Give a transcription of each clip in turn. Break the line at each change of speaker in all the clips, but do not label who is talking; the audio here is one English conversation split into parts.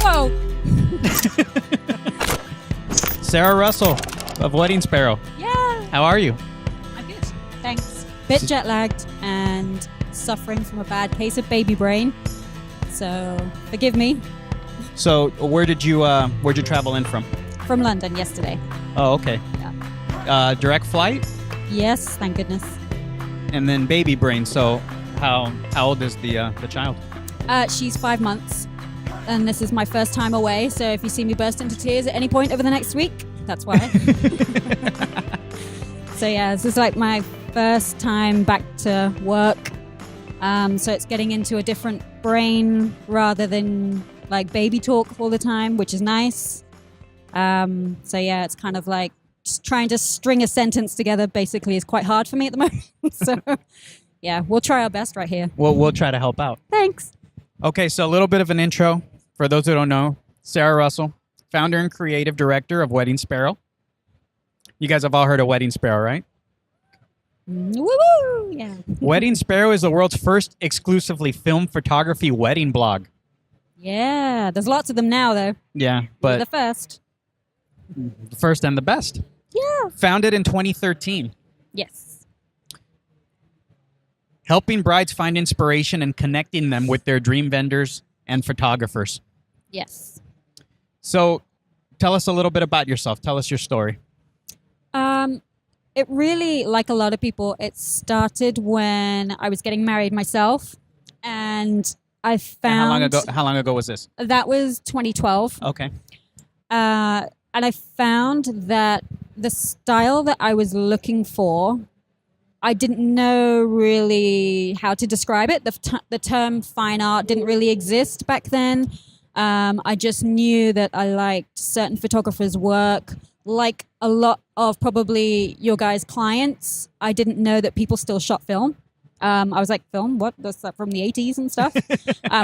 Whoa.
Sara Russell of Wedding Sparrow.
Yeah.
How are you?
I'm good. Thanks. Bit jet lagged and suffering from a bad case of baby brain. So forgive me.
So where'd you travel in from?
From London yesterday.
Oh, okay.
Yeah.
Direct flight?
Yes, thank goodness.
And then baby brain. So how old is the child?
She's 5 months. And this is my first time away, so if you see me burst into tears at any point over the next week, that's why. So yeah, this is like my first time back to work. So it's getting into a different brain rather than like baby talk all the time, which is nice. So yeah, it's kind of like just trying to string a sentence together basically is quite hard for me at the moment. So yeah, we'll try our best right here.
We'll try to help out.
Thanks.
Okay, so a little bit of an intro. For those who don't know, Sara Russell, founder and creative director of Wedding Sparrow. You guys have all heard of Wedding Sparrow, right?
Woo-woo! Yeah.
Wedding Sparrow is the world's first exclusively film photography wedding blog.
Yeah, there's lots of them now, though.
Yeah,
You're
but
the first.
the first and the best.
Yeah.
Founded in 2013.
Yes.
Helping brides find inspiration and connecting them with their dream vendors and photographers.
Yes.
So tell us a little bit about yourself. Tell us your story.
It really, like a lot of people, it started when I was getting married myself, and I found...
And how long ago was this?
That was 2012.
Okay.
And I found that the style that I was looking for, I didn't know really how to describe it. The term fine art didn't really exist back then. I just knew that I liked certain photographers' work. Like a lot of probably your guys' clients, I didn't know that people still shot film. I was like, film? What? That's from the 80s and stuff?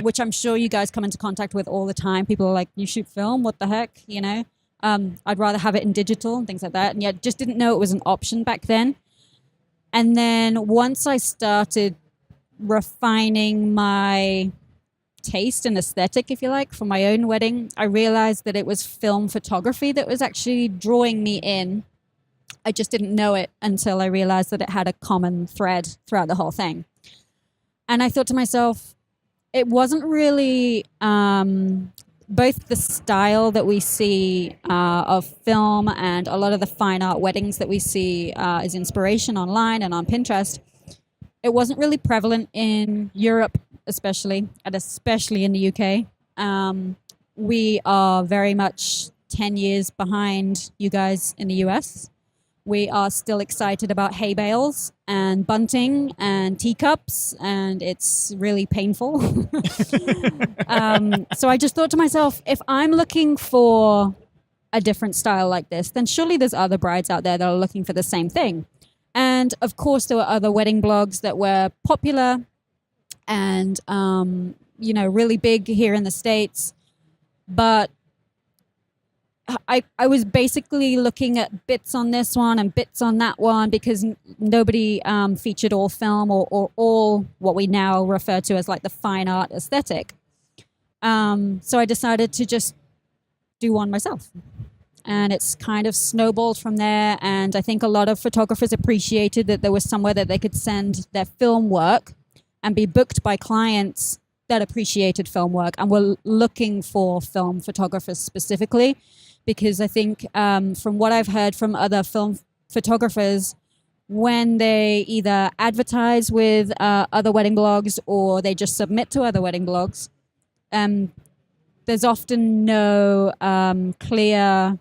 Which I'm sure you guys come into contact with all the time. People are like, you shoot film? What the heck? You know? I'd rather have it in digital and things like that. And yet just didn't know it was an option back then. And then once I started refining my taste and aesthetic, if you like, for my own wedding, I realized that it was film photography that was actually drawing me in. I just didn't know it until I realized that it had a common thread throughout the whole thing. And I thought to myself, it wasn't really both the style that we see of film and a lot of the fine art weddings that we see as inspiration online and on Pinterest. It wasn't really prevalent in Europe, especially in the UK. We are very much 10 years behind you guys in the US. We are still excited about hay bales and bunting and teacups, and it's really painful. So I just thought to myself, if I'm looking for a different style like this, then surely there's other brides out there that are looking for the same thing. And of course, there were other wedding blogs that were popular and, really big here in the States. But I was basically looking at bits on this one and bits on that one because nobody featured all film or all what we now refer to as like the fine art aesthetic. So I decided to just do one myself. And it's kind of snowballed from there. And I think a lot of photographers appreciated that there was somewhere that they could send their film work and be booked by clients that appreciated film work and were looking for film photographers specifically. Because I think from what I've heard from other film photographers, when they either advertise with other wedding blogs or they just submit to other wedding blogs, there's often no clear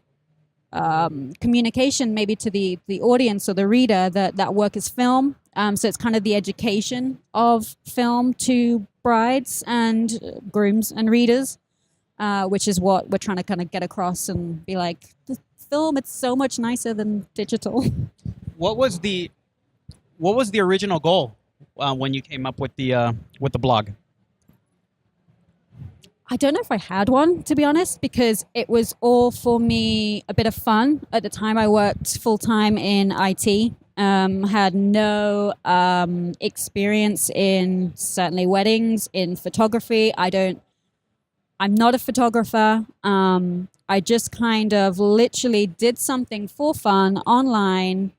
communication maybe to the audience or the reader that work is film. So it's kind of the education of film to brides and grooms and readers. Which is what we're trying to kind of get across and be like, the film, it's so much nicer than digital.
What was the original goal when you came up with the blog?
I don't know if I had one, to be honest, because it was all for me a bit of fun. At the time, I worked full-time in IT, had no experience in certainly weddings, in photography. I don't I'm not a photographer. I just kind of literally did something for fun online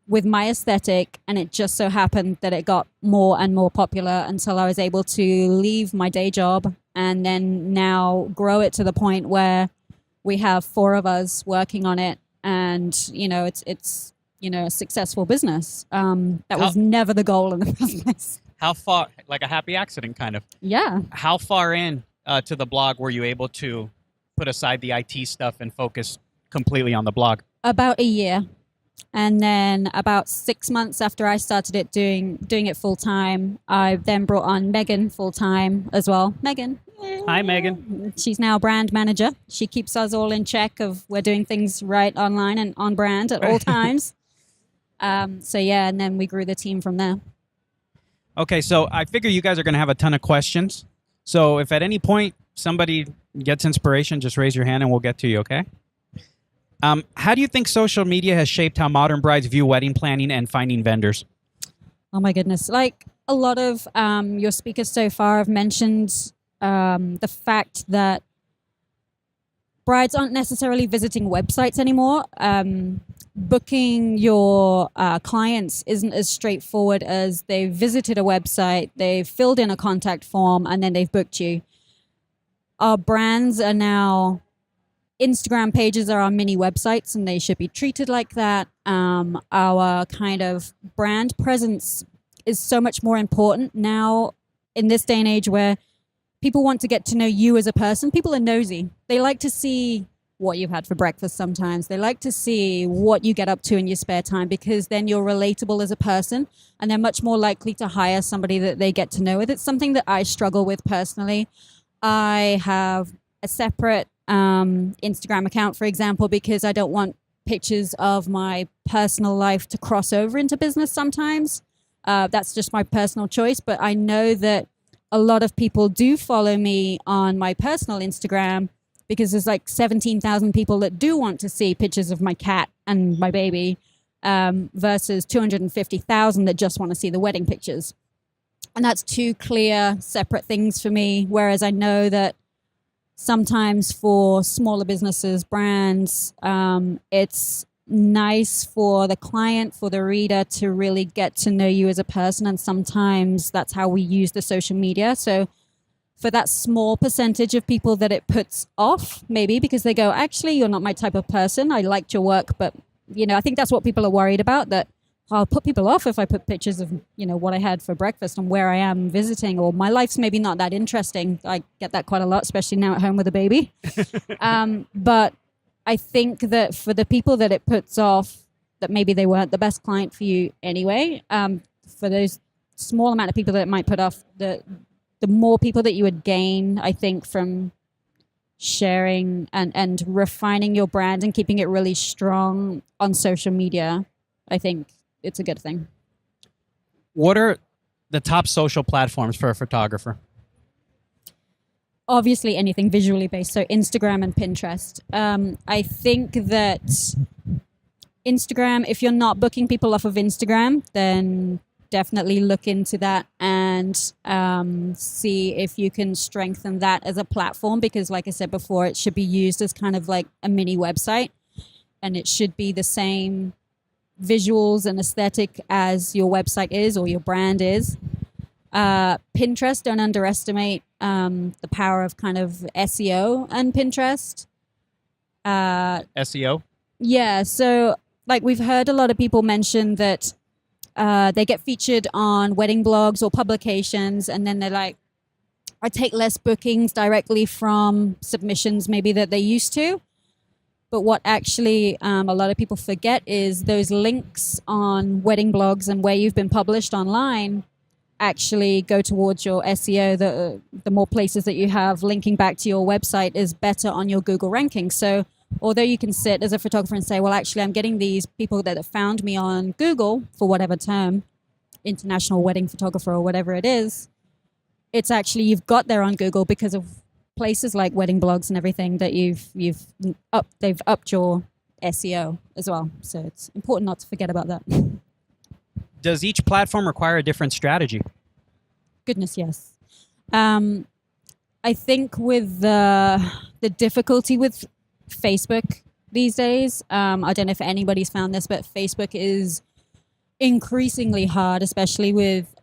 with my aesthetic, and it just so happened that it got more and more popular until I was able to leave my day job and then now grow it to the point where we have 4 of us working on it, and it's a successful business. That was never the goal in the first place.
How far, like a happy accident kind of.
Yeah.
How far in to the blog were you able to put aside the IT stuff and focus completely on the blog?
About a year. And then about 6 months after I started it doing it full time, I then brought on Megan full time as well. Megan.
Hi, Megan.
She's now brand manager. She keeps us all in check of we're doing things right online and on brand at all times. And then we grew the team from there.
Okay, so I figure you guys are going to have a ton of questions. So if at any point somebody gets inspiration, just raise your hand and we'll get to you, okay? How do you think social media has shaped how modern brides view wedding planning and finding vendors?
Oh my goodness. Like a lot of your speakers so far have mentioned the fact that brides aren't necessarily visiting websites anymore. Booking your clients isn't as straightforward as they've visited a website, they've filled in a contact form, and then they've booked you. Our brands are now... Instagram pages are our mini websites, and they should be treated like that. Our kind of brand presence is so much more important now in this day and age where people want to get to know you as a person. People are nosy. They like to see what you've had for breakfast sometimes. They like to see what you get up to in your spare time, because then you're relatable as a person, and they're much more likely to hire somebody that they get to know with. It's something that I struggle with personally. I have a separate Instagram account, for example, because I don't want pictures of my personal life to cross over into business sometimes. That's just my personal choice, but I know that a lot of people do follow me on my personal Instagram because there's like 17,000 people that do want to see pictures of my cat and my baby versus 250,000 that just want to see the wedding pictures. And that's 2 clear, separate things for me, whereas I know that sometimes for smaller businesses, brands, it's nice for the client, for the reader to really get to know you as a person. And sometimes that's how we use the social media. So for that small percentage of people that it puts off, maybe because they go, actually, you're not my type of person. I liked your work. But, I think that's what people are worried about, that I'll put people off if I put pictures of, what I had for breakfast and where I am visiting, or my life's maybe not that interesting. I get that quite a lot, especially now at home with a baby. But I think that for the people that it puts off, that maybe they weren't the best client for you anyway, for those small amount of people that it might put off, the more people that you would gain, I think, from sharing and refining your brand and keeping it really strong on social media, I think it's a good thing.
What are the top social platforms for a photographer?
Obviously anything visually based, so Instagram and Pinterest. I think that Instagram, if you're not booking people off of Instagram, then definitely look into that and see if you can strengthen that as a platform, because like I said before, it should be used as kind of like a mini website, and it should be the same visuals and aesthetic as your website is or your brand is. Pinterest, don't underestimate the power of kind of SEO and Pinterest.
SEO?
Yeah, so like we've heard a lot of people mention that they get featured on wedding blogs or publications, and then they're like, I take less bookings directly from submissions maybe that they used to. But what actually a lot of people forget is those links on wedding blogs and where you've been published online actually go towards your SEO. The more places that you have linking back to your website is better on your Google ranking. So although you can sit as a photographer and say, well, actually, I'm getting these people that have found me on Google for whatever term, international wedding photographer or whatever it is, it's actually you've got there on Google because of places like wedding blogs and everything that they've upped your SEO as well. So it's important not to forget about that.
Does each platform require a different strategy?
Goodness, yes. I think with the difficulty with Facebook these days, I don't know if anybody's found this, but Facebook is increasingly hard, especially with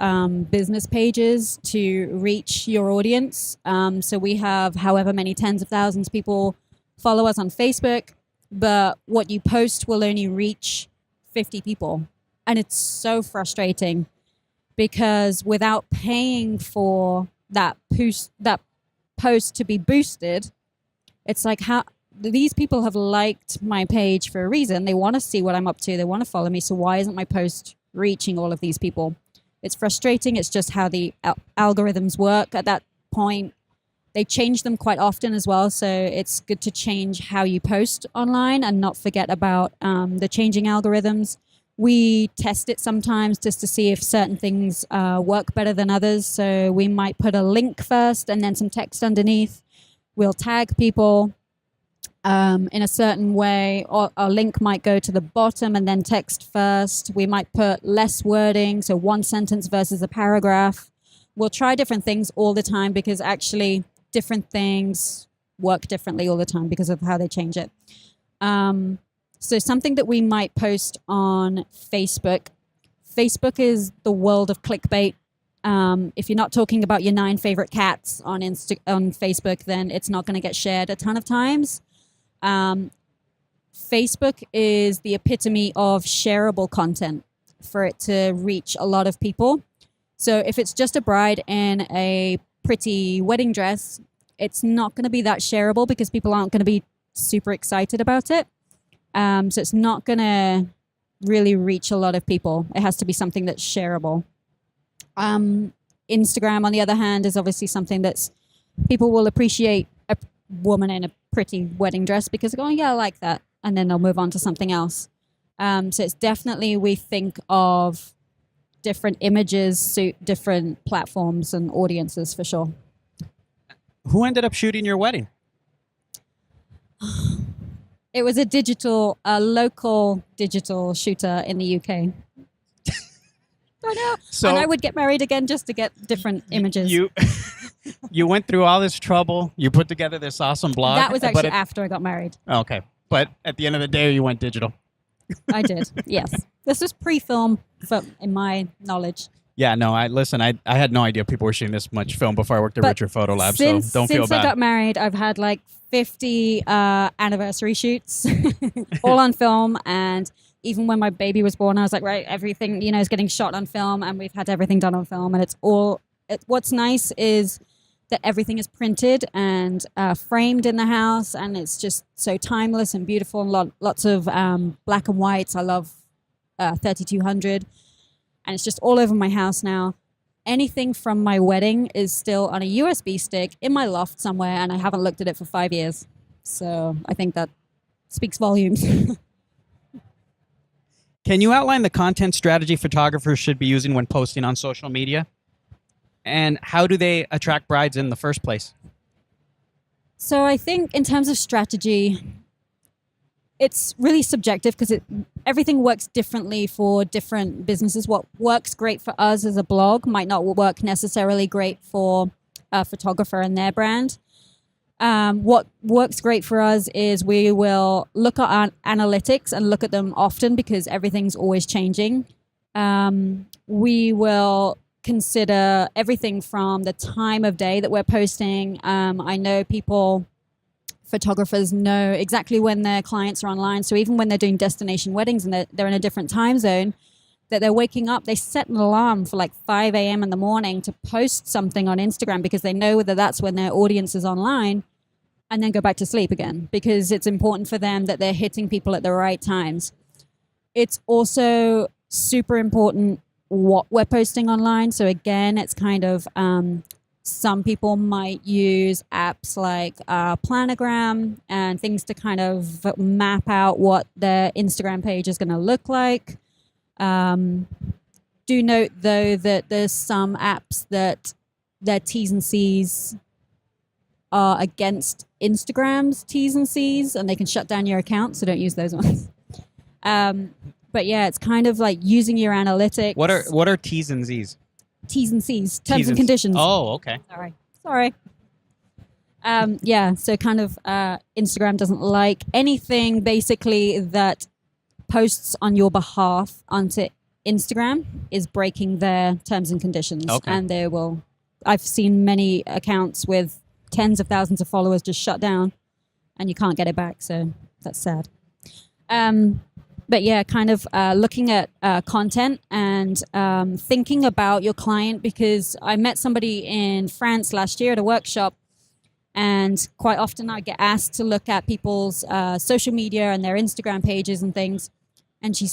business pages, to reach your audience. So we have however many tens of thousands of people follow us on Facebook, but what you post will only reach 50 people. And it's so frustrating because without paying for that post to be boosted, it's like, how these people have liked my page for a reason. They want to see what I'm up to. They want to follow me. So why isn't my post reaching all of these people? It's frustrating. It's just how the algorithms work at that point. They change them quite often as well. So it's good to change how you post online and not forget about the changing algorithms. We test it sometimes just to see if certain things work better than others. So we might put a link first and then some text underneath. We'll tag people in a certain way, or a link might go to the bottom and then text first. We might put less wording, so one sentence versus a paragraph. We'll try different things all the time because actually different things work differently all the time because of how they change it. So something that we might post on Facebook. Facebook is the world of clickbait. If you're not talking about your 9 favorite cats on Facebook, then it's not going to get shared a ton of times. Facebook is the epitome of shareable content for it to reach a lot of people. So if it's just a bride in a pretty wedding dress, it's not going to be that shareable because people aren't going to be super excited about it. So it's not going to really reach a lot of people. It has to be something that's shareable. Instagram, on the other hand, is obviously something that's people will appreciate a woman in a pretty wedding dress because they go, oh, yeah, I like that. And then they'll move on to something else. So it's definitely, we think of different images suit different platforms and audiences for sure.
Who ended up shooting your wedding?
It was a local digital shooter in the UK. I know.
So
and I would get married again just to get different images.
You went through all this trouble. You put together this awesome blog.
That was actually after I got married.
Okay. But at the end of the day, you went digital.
I did, yes. This was pre-film, in my knowledge.
Yeah, no, I had no idea people were shooting this much film before I worked at Richard Photo Lab, so don't feel bad.
Since I got married, I've had like 50 anniversary shoots, all on film. And even when my baby was born, I was like, right, everything, is getting shot on film, and we've had everything done on film. And what's nice is that everything is printed and framed in the house, and it's just so timeless and beautiful, and lots of black and whites. I love 3200, and it's just all over my house now. Anything from my wedding is still on a USB stick in my loft somewhere, and I haven't looked at it for 5 years. So I think that speaks volumes.
Can you outline the content strategy photographers should be using when posting on social media? And how do they attract brides in the first place?
So I think in terms of strategy, it's really subjective because everything works differently for different businesses. What works great for us as a blog might not work necessarily great for a photographer and their brand. What works great for us is we will look at our analytics and look at them often because everything's always changing. We will consider everything from the time of day that we're posting. I know photographers know exactly when their clients are online. So even when they're doing destination weddings and they're in a different time zone, that they're waking up, they set an alarm for like 5 a.m. in the morning to post something on Instagram because they know that that's when their audience is online, and then go back to sleep again because it's important for them that they're hitting people at the right times. It's also super important what we're posting online. So again, it's kind of some people might use apps like Planogram and things to kind of map out what their Instagram page is going to look like. Do note though that there's some apps that their T's and C's are against Instagram's T's and C's, and they can shut down your account, so don't use those ones. But yeah, it's kind of like using your analytics.
What are T's and Z's?
T's and C's, terms and conditions.
Oh, okay.
Sorry. Yeah, so kind of Instagram doesn't like anything basically that posts on your behalf onto Instagram is breaking their terms and conditions.
Okay.
And they will, I've seen many accounts with tens of thousands of followers just shut down and you can't get it back. So that's sad. But yeah, kind of looking at content and thinking about your client, because I met somebody in France last year at a workshop, and quite often I get asked to look at people's social media and their Instagram pages and things. And she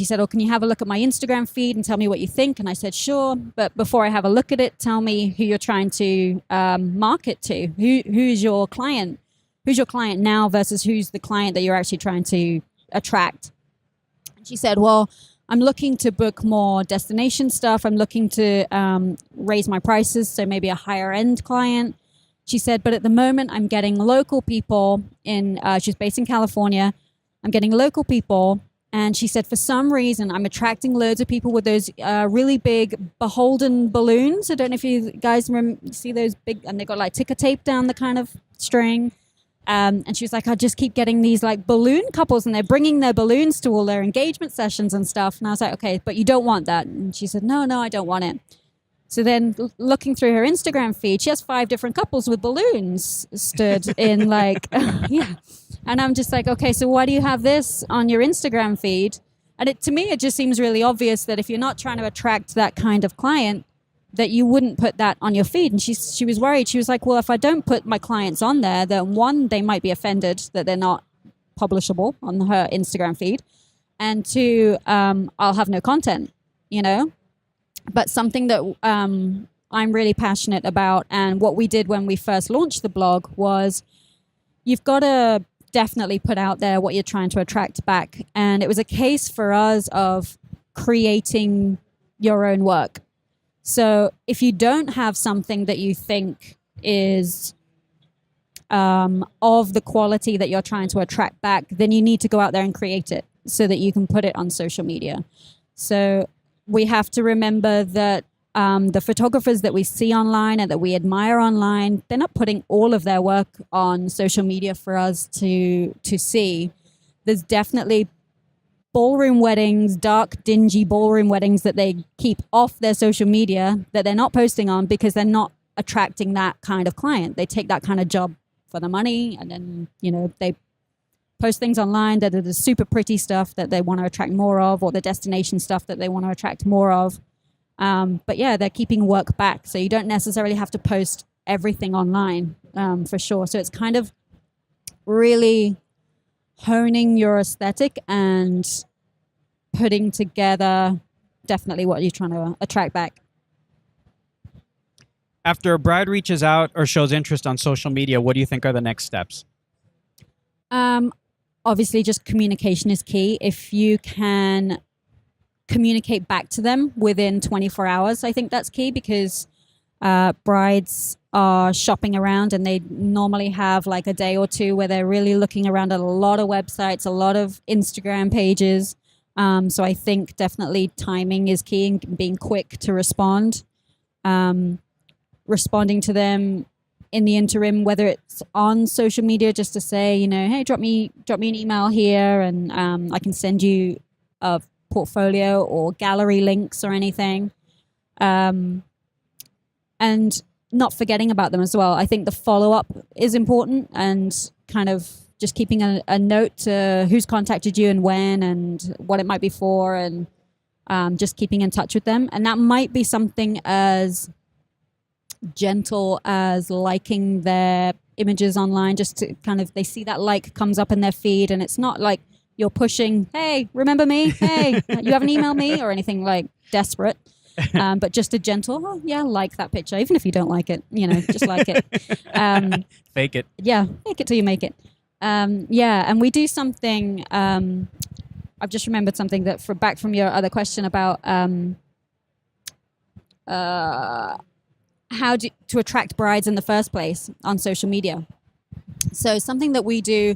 said, "Oh, can you have a look at my Instagram feed and tell me what you think?" And I said, "Sure, but before I have a look at it, tell me who you're trying to market to. Who's your client? Who's your client now versus who's the client that you're actually trying to attract?" And she said, "Well, I'm looking to book more destination stuff. I'm looking to raise my prices, so maybe a higher end client." She said, "But at the moment, I'm getting local people in." She's based in California. "I'm getting local people." And she said, "For some reason, I'm attracting loads of people with those really big beholden balloons." I don't know if you guys see those big, and they've got like ticker tape down the kind of string. And she was like, "I just keep getting these like balloon couples, and they're bringing their balloons to all their engagement sessions and stuff." And I was like, "Okay, but you don't want that." And she said, No, I don't want it." So then looking through her Instagram feed, she has 5 different couples with balloons stood in like, yeah. And I'm just like, okay, so why do you have this on your Instagram feed? And to me, it just seems really obvious that if you're not trying to attract that kind of client, that you wouldn't put that on your feed. And she was worried. She was like, well, if I don't put my clients on there, then one, they might be offended that they're not publishable on her Instagram feed. And 2, I'll have no content, you know? But something that I'm really passionate about, and what we did when we first launched the blog, was you've got to definitely put out there what you're trying to attract back. And it was a case for us of creating your own work. So if you don't have something that you think is of the quality that you're trying to attract back, then you need to go out there and create it so that you can put it on social media. So we have to remember that the photographers that we see online and that we admire online, they're not putting all of their work on social media for us to see. There's definitely ballroom weddings, dark, dingy ballroom weddings that they keep off their social media that they're not posting on because they're not attracting that kind of client. They take that kind of job for the money, and then, you know, they post things online that are the super pretty stuff that they want to attract more of, or the destination stuff that they want to attract more of. But yeah, they're keeping work back. So you don't necessarily have to post everything online, for sure. So it's kind of really honing your aesthetic and putting together definitely what you're trying to attract back.
After a bride reaches out or shows interest on social media, what do you think are the next steps?
Obviously, just communication is key. If you can communicate back to them within 24 hours, I think that's key, because brides are shopping around and they normally have like a day or two where they're really looking around at a lot of websites, a lot of Instagram pages. So I think definitely timing is key, and being quick to respond. Responding to them in the interim, whether it's on social media, just to say, you know, hey, drop me an email here, and I can send you a portfolio or gallery links or anything. And not forgetting about them as well. I think the follow-up is important, and kind of just keeping a note to who's contacted you and when and what it might be for, and just keeping in touch with them. And that might be something as gentle as liking their images online, just to kind of, they see that like comes up in their feed, and it's not like you're pushing, hey, remember me? Hey, you haven't emailed me, or anything like desperate. But just a gentle, oh, yeah, like that picture, even if you don't like it, you know, just like it.
Fake it.
Yeah, fake it till you make it. Yeah, and we do something. I've just remembered something that back from your other question about how to attract brides in the first place on social media. So something that we do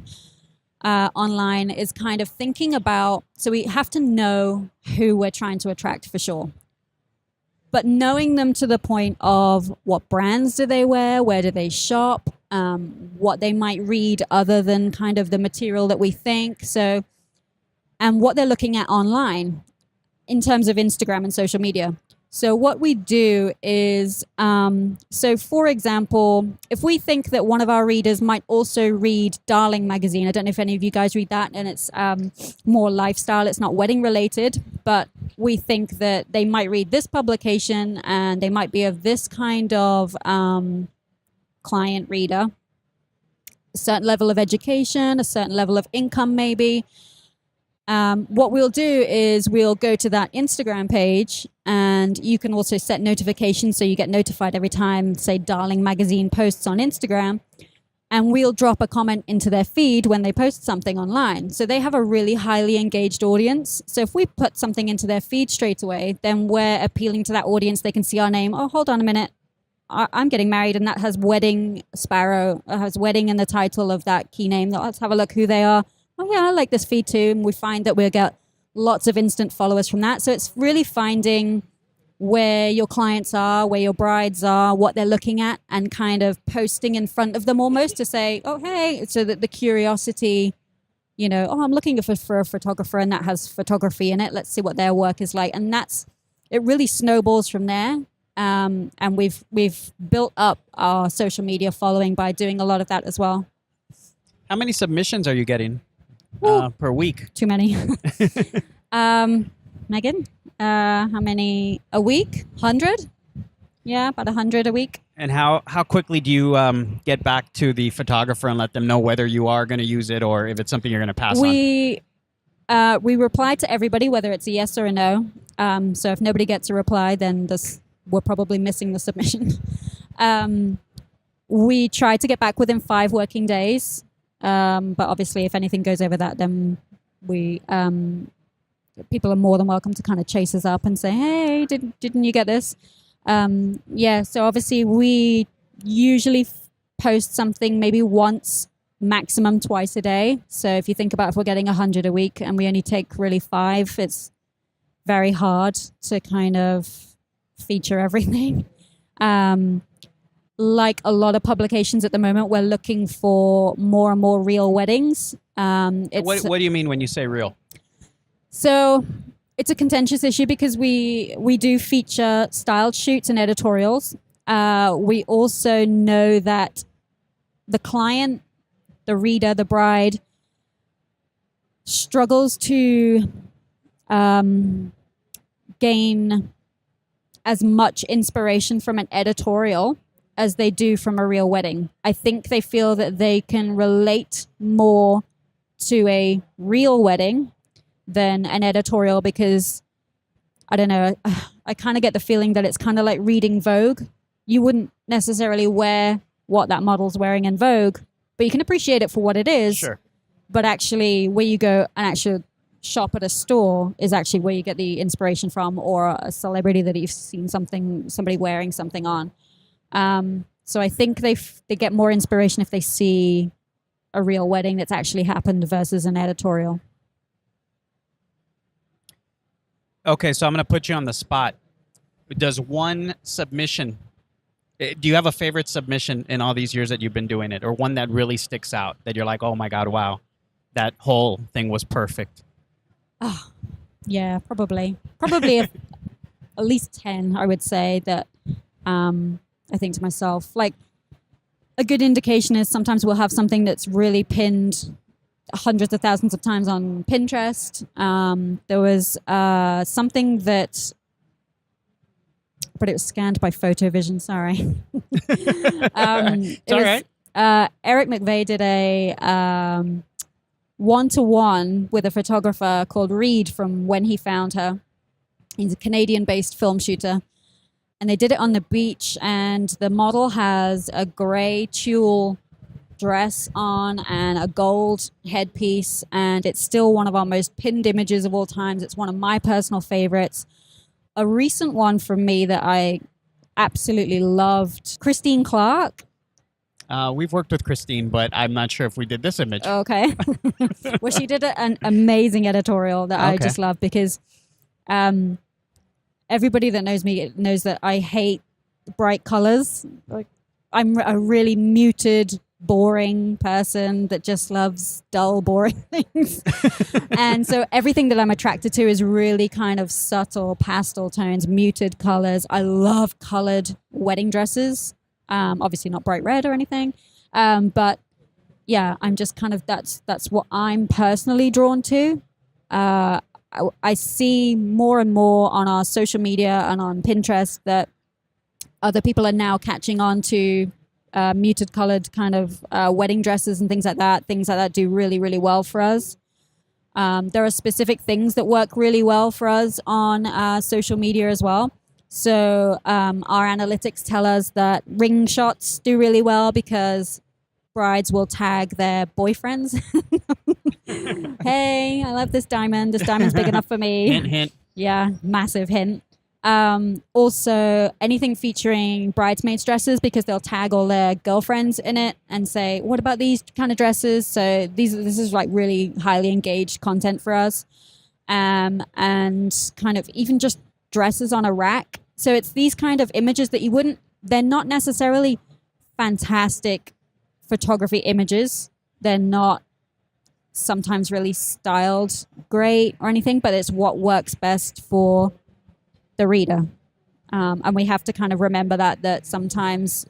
online is kind of thinking about, so we have to know who we're trying to attract for sure. But knowing them to the point of what brands do they wear, where do they shop, what they might read other than kind of the material that we think. So, and what they're looking at online in terms of Instagram and social media. So what we do is, so for example, if we think that one of our readers might also read Darling magazine, I don't know if any of you guys read that, and it's more lifestyle, it's not wedding related, but we think that they might read this publication and they might be of this kind of client reader, a certain level of education, a certain level of income maybe. What we'll do is we'll go to that Instagram page, and you can also set notifications so you get notified every time, say, Darling Magazine posts on Instagram, and we'll drop a comment into their feed when they post something online. So they have a really highly engaged audience. So if we put something into their feed straight away, then we're appealing to that audience. They can see our name. Oh, hold on a minute. I'm getting married, and that has Wedding Sparrow, has wedding in the title of that key name. Let's have a look who they are. Oh yeah, I like this feed too. And we find that we'll get lots of instant followers from that. So it's really finding where your clients are, where your brides are, what they're looking at, and kind of posting in front of them almost to say, oh, hey, so that the curiosity, oh, I'm looking for a photographer and that has photography in it. Let's see what their work is like. And it really snowballs from there. And we've built up our social media following by doing a lot of that as well.
How many submissions are you getting per week?
Too many. Megan, how many a week? 100? Yeah, about 100 a week.
And how quickly do you get back to the photographer and let them know whether you are going to use it or if it's something you're going to pass on?
We reply to everybody, whether it's a yes or a no. So if nobody gets a reply, then we're probably missing the submission. We try to get back within 5 working days. But obviously, if anything goes over that, then people are more than welcome to kind of chase us up and say, hey, didn't you get this? So obviously we usually post something maybe once, maximum twice a day. So if you think about if we're getting 100 a week and we only take really 5, it's very hard to kind of feature everything. Like a lot of publications at the moment, we're looking for more and more real weddings.
What do you mean when you say real?
So it's a contentious issue because we do feature styled shoots and editorials. We also know that the client, the reader, the bride struggles to gain as much inspiration from an editorial as they do from a real wedding. I think they feel that they can relate more to a real wedding than an editorial because, I don't know, I kind of get the feeling that it's kind of like reading Vogue. You wouldn't necessarily wear what that model's wearing in Vogue, but you can appreciate it for what it is.
Sure.
But actually, where you go and actually shop at a store is actually where you get the inspiration from, or a celebrity that you've seen somebody wearing something on. So I think they get more inspiration if they see a real wedding that's actually happened versus an editorial.
Okay, so I'm going to put you on the spot. Does one submission, do you have a favorite submission in all these years that you've been doing it, or one that really sticks out that you're like, oh my God, wow, that whole thing was perfect?
Oh, yeah, probably at least 10, I would say that I think to myself, like, a good indication is sometimes we'll have something that's really pinned hundreds of thousands of times on Pinterest. There was something that, but it was scanned by PhotoVision, sorry.
It's all right.
Eric McVeigh did a one-to-one with a photographer called Reed from When He Found Her. He's a Canadian-based film shooter. And they did it on the beach, and the model has a gray tulle dress on and a gold headpiece, and it's still one of our most pinned images of all times. It's one of my personal favorites. A recent one from me that I absolutely loved, Christine Clark.
We've worked with Christine, but I'm not sure if we did this image.
Okay. Well, she did an amazing editorial that I just love because everybody that knows me knows that I hate bright colors. Like, I'm a really muted, boring person that just loves dull, boring things. And so everything that I'm attracted to is really kind of subtle pastel tones, muted colors. I love colored wedding dresses. Obviously not bright red or anything. But yeah, I'm just kind of, that's what I'm personally drawn to. I see more and more on our social media and on Pinterest that other people are now catching on to muted colored kind of wedding dresses and things like that. Things like that do really, really well for us. There are specific things that work really well for us on social media as well. So our analytics tell us that ring shots do really well because brides will tag their boyfriends. Hey, I love this diamond. This diamond's big enough for me.
Hint, hint.
Yeah, massive hint. Also, anything featuring bridesmaids dresses because they'll tag all their girlfriends in it and say, what about these kind of dresses? So this is like really highly engaged content for us. And kind of even just dresses on a rack. So it's these kind of images that they're not necessarily fantastic photography images. They're not sometimes really styled great or anything, but it's what works best for the reader. And we have to kind of remember that sometimes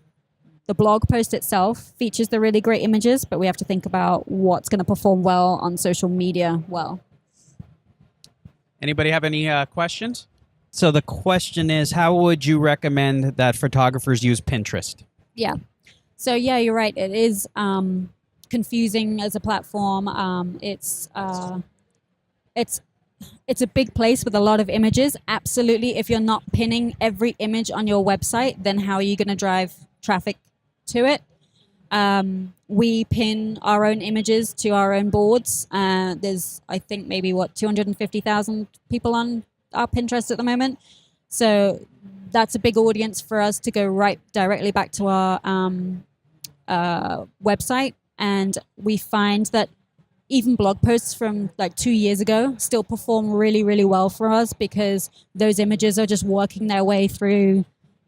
the blog post itself features the really great images, but we have to think about what's going to perform well on social media well.
Anybody have any questions? So the question is, how would you recommend that photographers use Pinterest?
Yeah. So yeah, you're right. It is confusing as a platform. It's a big place with a lot of images. Absolutely. If you're not pinning every image on your website, then how are you going to drive traffic to it? We pin our own images to our own boards. There's, I think, maybe 250,000 people on our Pinterest at the moment. So that's a big audience for us to go right directly back to our website. And we find that even blog posts from like 2 years ago still perform really, really well for us because those images are just working their way through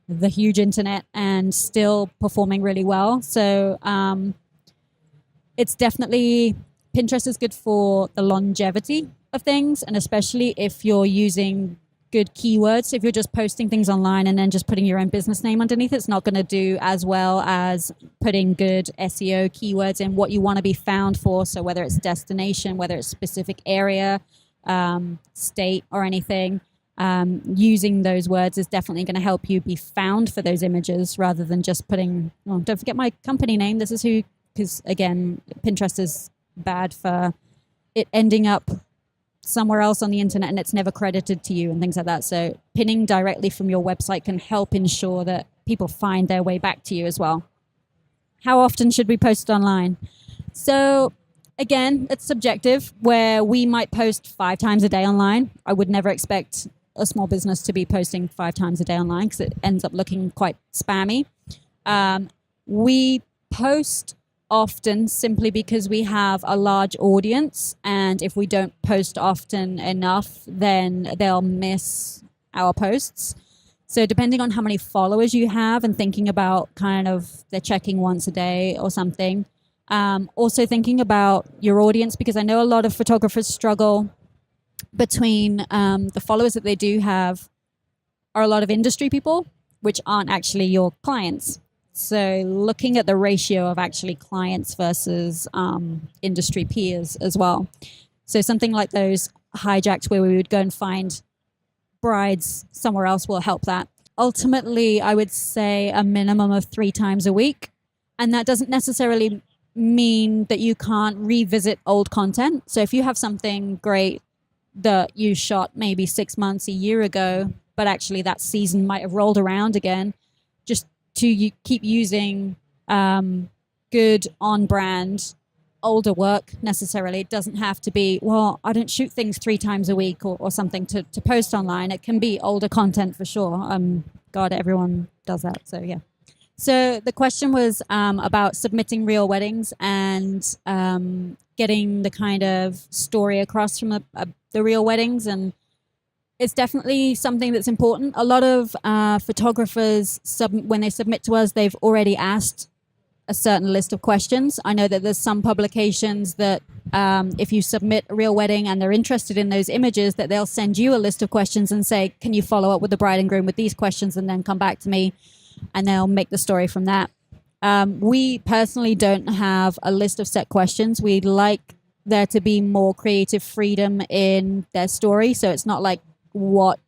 the huge internet and still performing really well. So it's definitely, Pinterest is good for the longevity of things, and especially if you're using good keywords. If you're just posting things online and then just putting your own business name underneath, it's not going to do as well as putting good SEO keywords in what you want to be found for. So whether it's destination, whether it's specific area, state or anything, using those words is definitely going to help you be found for those images rather than just putting, oh, don't forget my company name. This is who, because again, Pinterest is bad for it ending up somewhere else on the internet and it's never credited to you and things like that. So pinning directly from your website can help ensure that people find their way back to you as well. How often should we post online? So again, it's subjective, where we might post 5 times a day online. I would never expect a small business to be posting 5 times a day online because it ends up looking quite spammy. We post often simply because we have a large audience, and if we don't post often enough, then they'll miss our posts. So depending on how many followers you have and thinking about kind of they're checking once a day or something. Also thinking about your audience, because I know a lot of photographers struggle between the followers that they do have are a lot of industry people, which aren't actually your clients. So looking at the ratio of actually clients versus industry peers as well. So something like those hijacked where we would go and find brides somewhere else will help that. Ultimately, I would say a minimum of 3 times a week. And that doesn't necessarily mean that you can't revisit old content. So if you have something great that you shot maybe 6 months, a year ago, but actually that season might have rolled around again, just to keep using good on-brand older work necessarily. It doesn't have to be, well, I don't shoot things 3 times a week or something to post online. It can be older content for sure. God, everyone does that. So yeah. So the question was about submitting real weddings and getting the kind of story across from the real weddings. And It's definitely something that's important. A lot of photographers, when they submit to us, they've already asked a certain list of questions. I know that there's some publications that if you submit a real wedding and they're interested in those images, that they'll send you a list of questions and say, can you follow up with the bride and groom with these questions, and then come back to me, and they'll make the story from that. We personally don't have a list of set questions. We'd like there to be more creative freedom in their story. So it's not like what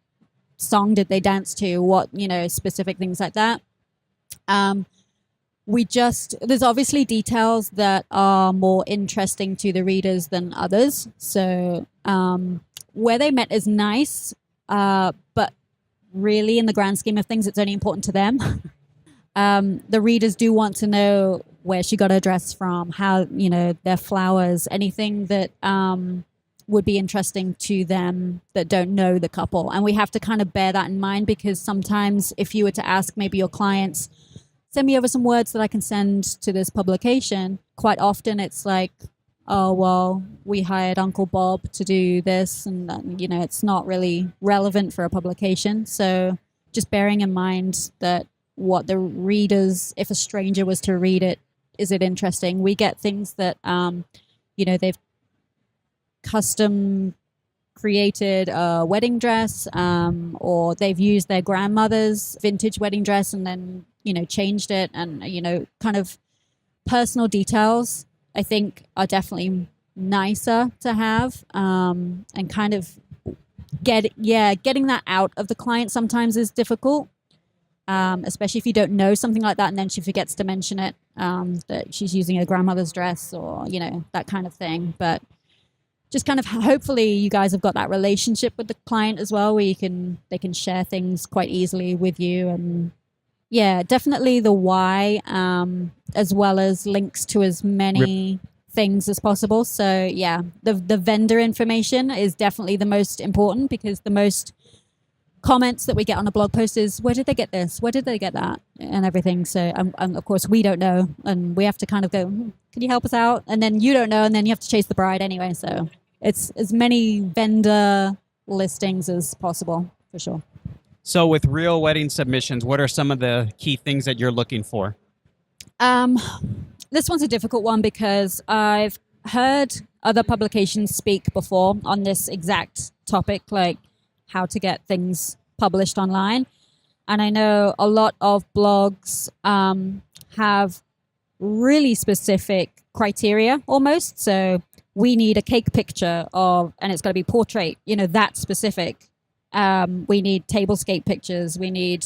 song did they dance to, what, specific things like that. There's obviously details that are more interesting to the readers than others. So where they met is nice, but really in the grand scheme of things, it's only important to them. The readers do want to know where she got her dress from, how, their flowers, anything that would be interesting to them that don't know the couple. And we have to kind of bear that in mind, because sometimes if you were to ask maybe your clients, send me over some words that I can send to this publication, quite often it's like, oh, well, we hired Uncle Bob to do this, and it's not really relevant for a publication. So just bearing in mind that what the readers, if a stranger was to read it, is it interesting? We get things that, they've custom created a wedding dress, or they've used their grandmother's vintage wedding dress and then, changed it. And, kind of personal details, I think, are definitely nicer to have, and kind of getting that out of the client sometimes is difficult. Especially if you don't know something like that and then she forgets to mention it, that she's using her grandmother's dress, or that kind of thing. But just kind of hopefully you guys have got that relationship with the client as well, where they can share things quite easily with you. And definitely the why, as well as links to as many things as possible. So the vendor information is definitely the most important, because the most comments that we get on a blog post is, where did they get this? Where did they get that? And everything. So, and of course, we don't know. And we have to kind of go, can you help us out? And then you don't know. And then you have to chase the bride anyway. So it's as many vendor listings as possible, for sure.
So with real wedding submissions, what are some of the key things that you're looking for?
This one's a difficult one, because I've heard other publications speak before on this exact topic, like how to get things published online. And I know a lot of blogs have really specific criteria almost. So we need a cake picture of, and it's got to be portrait, that specific. We need tablescape pictures. We need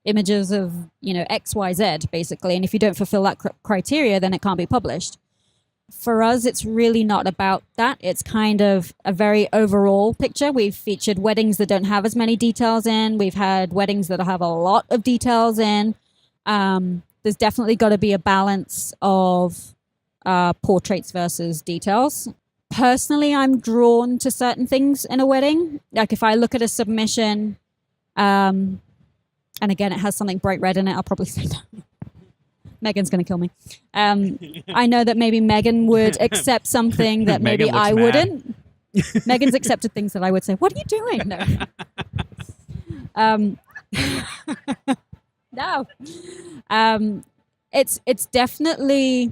images of, X, Y, Z, basically. And if you don't fulfill that criteria, then it can't be published. For us, it's really not about that. It's kind of a very overall picture. We've featured weddings that don't have as many details in. We've had weddings that have a lot of details in. There's definitely got to be a balance of portraits versus details. Personally, I'm drawn to certain things in a wedding. Like if I look at a submission, and again, it has something bright red in it, I'll probably say that. Megan's going to kill me. I know that maybe Megan would accept something that maybe I wouldn't. Megan's accepted things that I would say, what are you doing? No. No. It's definitely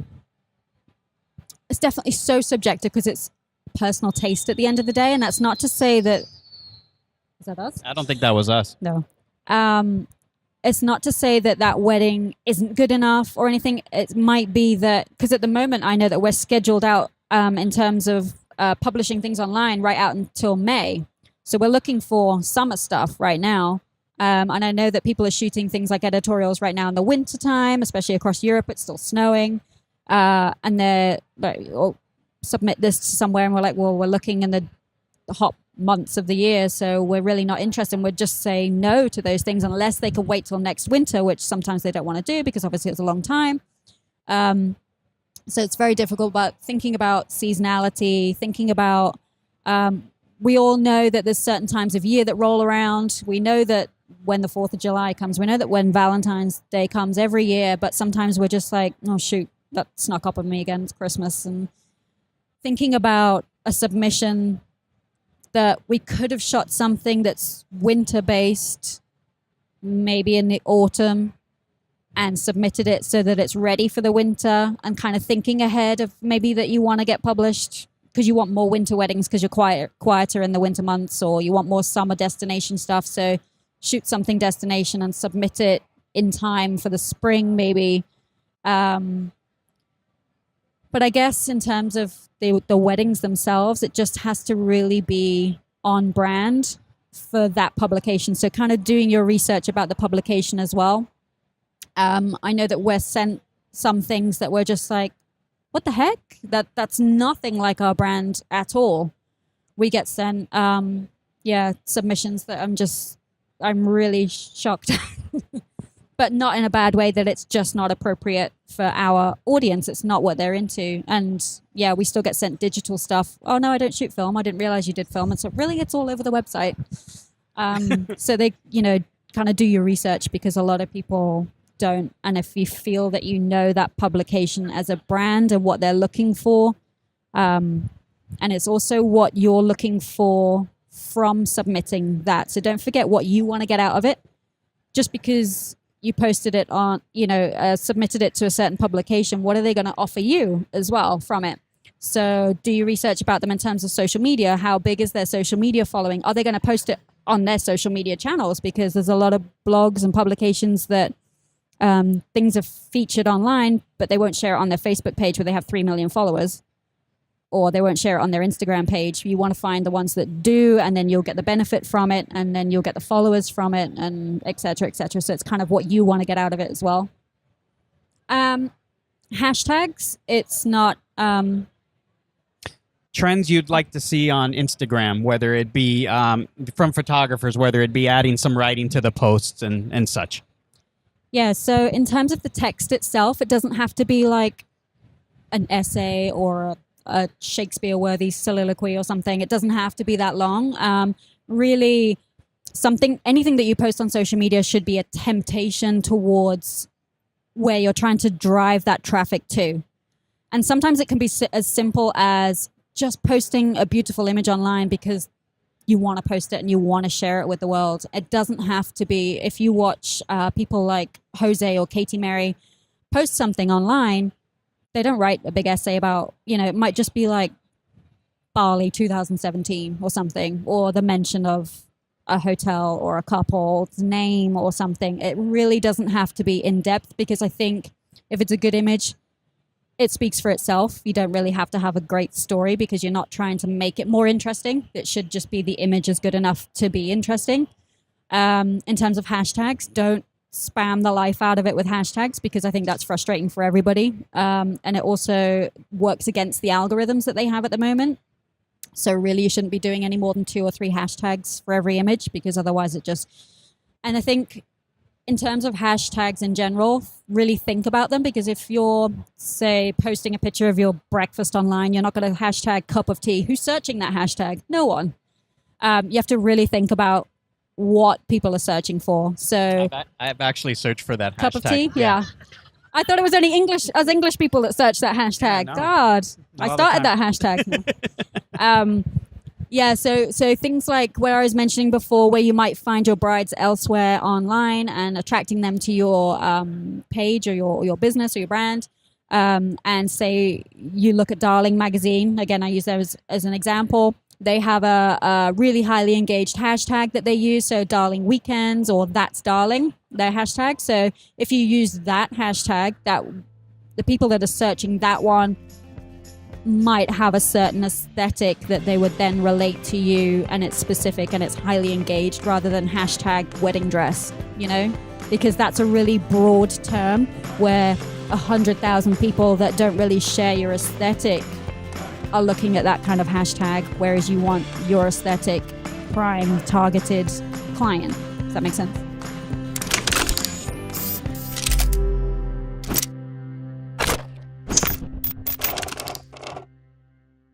so subjective, because it's personal taste at the end of the day. And that's not to say that... Is that us?
I don't think that was us.
No. It's not to say that wedding isn't good enough or anything. It might be that, because at the moment I know that we're scheduled out in terms of publishing things online right out until May. So we're looking for summer stuff right now. And I know that people are shooting things like editorials right now in the winter time, especially across Europe. It's still snowing. And they're like, submit this to somewhere, and we're like, well, we're looking in the hot months of the year, so we're really not interested. And we'd just say no to those things unless they can wait till next winter, which sometimes they don't want to do, because obviously it's a long time. So it's very difficult. But thinking about seasonality, thinking about, we all know that there's certain times of year that roll around. We know that when the 4th of July comes, we know that when Valentine's Day comes every year, but sometimes we're just like, oh shoot, that snuck up on me again, it's Christmas. And thinking about a submission that we could have shot something that's winter based, maybe in the autumn, and submitted it so that it's ready for the winter, and kind of thinking ahead of maybe that you want to get published because you want more winter weddings because you're quieter in the winter months, or you want more summer destination stuff. So shoot something destination and submit it in time for the spring, maybe. But I guess in terms of the weddings themselves, it just has to really be on brand for that publication. So kind of doing your research about the publication as well. I know that we're sent some things that we're just like, what the heck? That's nothing like our brand at all. We get sent, submissions that I'm really shocked. But not in a bad way, that it's just not appropriate for our audience. It's not what they're into. And yeah, we still get sent digital stuff. Oh no, I don't shoot film. I didn't realize you did film. And so really, it's all over the website. So they, kind of do your research, because a lot of people don't. And if you feel that you know that publication as a brand and what they're looking for, and it's also what you're looking for from submitting that. So don't forget what you want to get out of it. Just because you posted it on, submitted it to a certain publication, what are they going to offer you as well from it? So do your research about them in terms of social media. How big is their social media following? Are they going to post it on their social media channels? Because there's a lot of blogs and publications that things are featured online, but they won't share it on their Facebook page where they have 3 million followers, or they won't share it on their Instagram page. You want to find the ones that do, and then you'll get the benefit from it, and then you'll get the followers from it, and et cetera, et cetera. So it's kind of what you want to get out of it as well. Hashtags, it's not...
Trends you'd like to see on Instagram, whether it be from photographers, whether it be adding some writing to the posts and such.
Yeah, so in terms of the text itself, it doesn't have to be like an essay or a Shakespeare-worthy soliloquy or something. It doesn't have to be that long. Really, anything that you post on social media should be a temptation towards where you're trying to drive that traffic to. And sometimes it can be as simple as just posting a beautiful image online because you want to post it and you want to share it with the world. It doesn't have to be. If you watch people like Jose or Katie Mary post something online, they don't write a big essay about, it might just be like Bali 2017 or something, or the mention of a hotel or a couple's name or something. It really doesn't have to be in depth, because I think if it's a good image, it speaks for itself. You don't really have to have a great story, because you're not trying to make it more interesting. It should just be the image is good enough to be interesting. In terms of hashtags, don't spam the life out of it with hashtags, because I think that's frustrating for everybody. And it also works against the algorithms that they have at the moment. So really, you shouldn't be doing any more than 2 or 3 hashtags for every image, because otherwise it just... And I think in terms of hashtags in general, really think about them, because if you're, say, posting a picture of your breakfast online, you're not going to hashtag cup of tea. Who's searching that hashtag? No one. You have to really think about what people are searching for. So
I've actually searced for that
cup
hashtag.
of tea? Yeah. I thought it was only English people that search that hashtag.
Yeah, no.
God,
Not
I
all the
started
time.
that hashtag. Yeah, so things like where I was mentioning before, where you might find your brides elsewhere online and attracting them to your page or your business or your brand. And say you look at Darling magazine. Again, I use them as an example. They have a really highly engaged hashtag that they use. So Darling Weekends or That's Darling, their hashtag. So if you use that hashtag, that the people that are searching that one might have a certain aesthetic that they would then relate to you, and it's specific and it's highly engaged, rather than hashtag wedding dress, because that's a really broad term where 100,000 people that don't really share your aesthetic are looking at that kind of hashtag, whereas you want your aesthetic prime targeted client. Does that make sense?